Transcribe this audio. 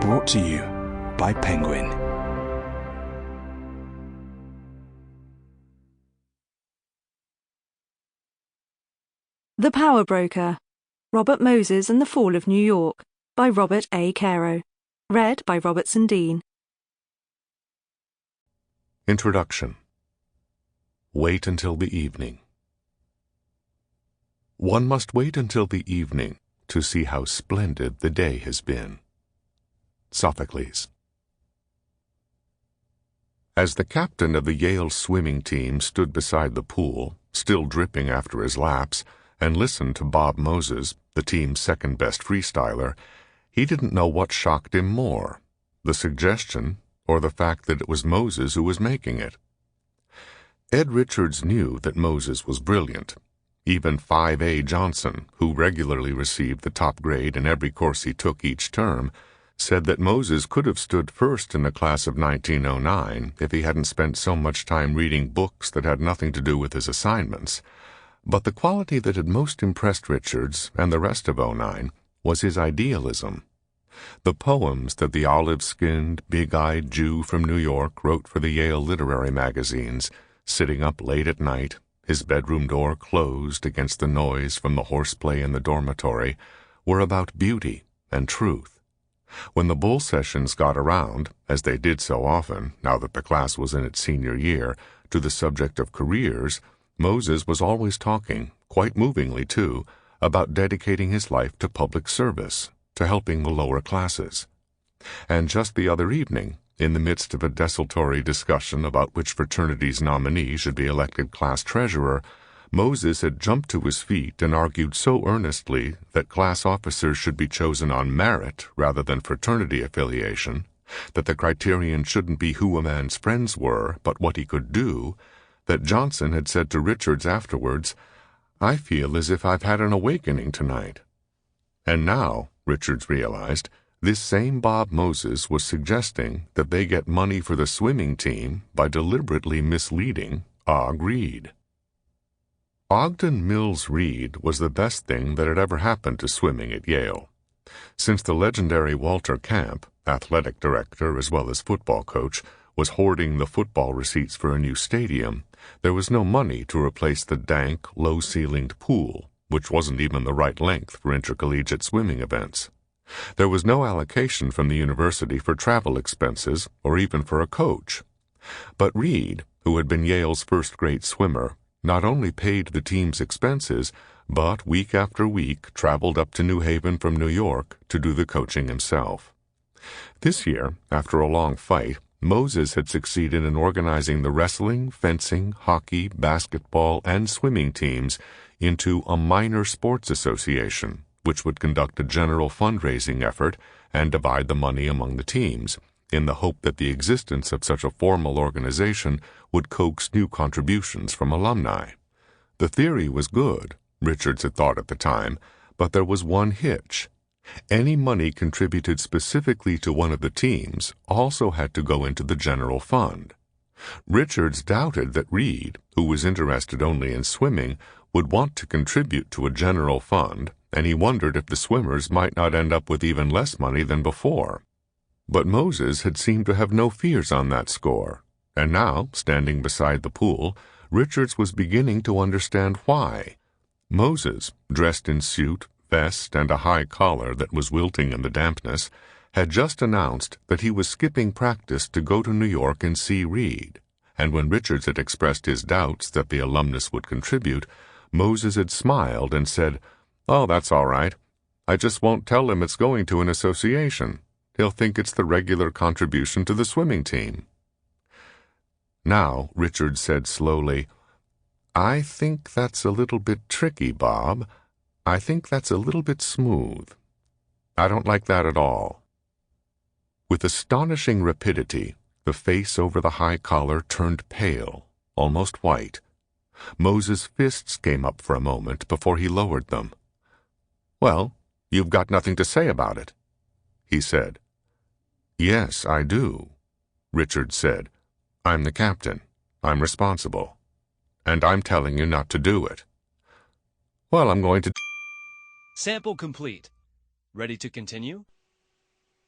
Brought to you by Penguin. The Power Broker, Robert Moses and the Fall of New York, by Robert A. Caro. Read by Robertson Dean. Introduction. Wait until the evening. One must wait until the evening to see how splendid the day has been. Sophocles. As the captain of the Yale swimming team stood beside the pool, still dripping after his laps, and listened to Bob Moses, the team's second-best freestyler, he didn't know what shocked him more, the suggestion or the fact that it was Moses who was making it. Ed Richards knew that Moses was brilliant. Even 5A Johnson, who regularly received the top grade in every course he took each term, said that Moses could have stood first in the class of 1909 if he hadn't spent so much time reading books that had nothing to do with his assignments. But the quality that had most impressed Richards and the rest of '09 was his idealism. The poems that the olive-skinned, big-eyed Jew from New York wrote for the Yale literary magazines, sitting up late at night, his bedroom door closed against the noise from the horseplay in the dormitory, were about beauty and truth. When the bull sessions got around, as they did so often, now that the class was in its senior year, to the subject of careers, Moses was always talking, quite movingly too, about dedicating his life to public service, to helping the lower classes. And just the other evening, in the midst of a desultory discussion about which fraternity's nominee should be elected class treasurer, Moses had jumped to his feet and argued so earnestly that class officers should be chosen on merit rather than fraternity affiliation, that the criterion shouldn't be who a man's friends were, but what he could do, that Johnson had said to Richards afterwards, "I feel as if I've had an awakening tonight." And now, Richards realized, this same Bob Moses was suggesting that they get money for the swimming team by deliberately misleading Og Reed. Ogden Mills Reed was the best thing that had ever happened to swimming at Yale. Since the legendary Walter Camp, athletic director as well as football coach, was hoarding the football receipts for a new stadium, there was no money to replace the dank, low-ceilinged pool, which wasn't even the right length for intercollegiate swimming events. There was no allocation from the university for travel expenses or even for a coach. But Reed, who had been Yale's first-grade swimmer, not only paid the team's expenses, but week after week traveled up to New Haven from New York to do the coaching himself. This year, after a long fight, Moses had succeeded in organizing the wrestling, fencing, hockey, basketball, and swimming teams into a minor sports association, which would conduct a general fundraising effort and divide the money among the teams, in the hope that the existence of such a formal organization would coax new contributions from alumni. The theory was good, Richards had thought at the time, but there was one hitch. Any money contributed specifically to one of the teams also had to go into the general fund. Richards doubted that Reed, who was interested only in swimming, would want to contribute to a general fund, and he wondered if the swimmers might not end up with even less money than before. But Moses had seemed to have no fears on that score, and now, standing beside the pool, Richards was beginning to understand why. Moses, dressed in suit, vest, and a high collar that was wilting in the dampness, had just announced that he was skipping practice to go to New York and see Reed, and when Richards had expressed his doubts that the alumnus would contribute, Moses had smiled and said, "Oh, that's all right. I just won't tell him it's going to an association. He'll think it's the regular contribution to the swimming team." Now, Richards said slowly, "I think that's a little bit tricky, Bob. I think that's a little bit smooth. I don't like that at all." With astonishing rapidity, the face over the high collar turned pale, almost white. Moses' fists came up for a moment before he lowered them. "Well, you've got nothing to say about it," he said. "Yes, I do," Richards said. "I'm the captain. I'm responsible. And I'm telling you not to do it." "Well, I'm going to..." Sample complete. Ready to continue?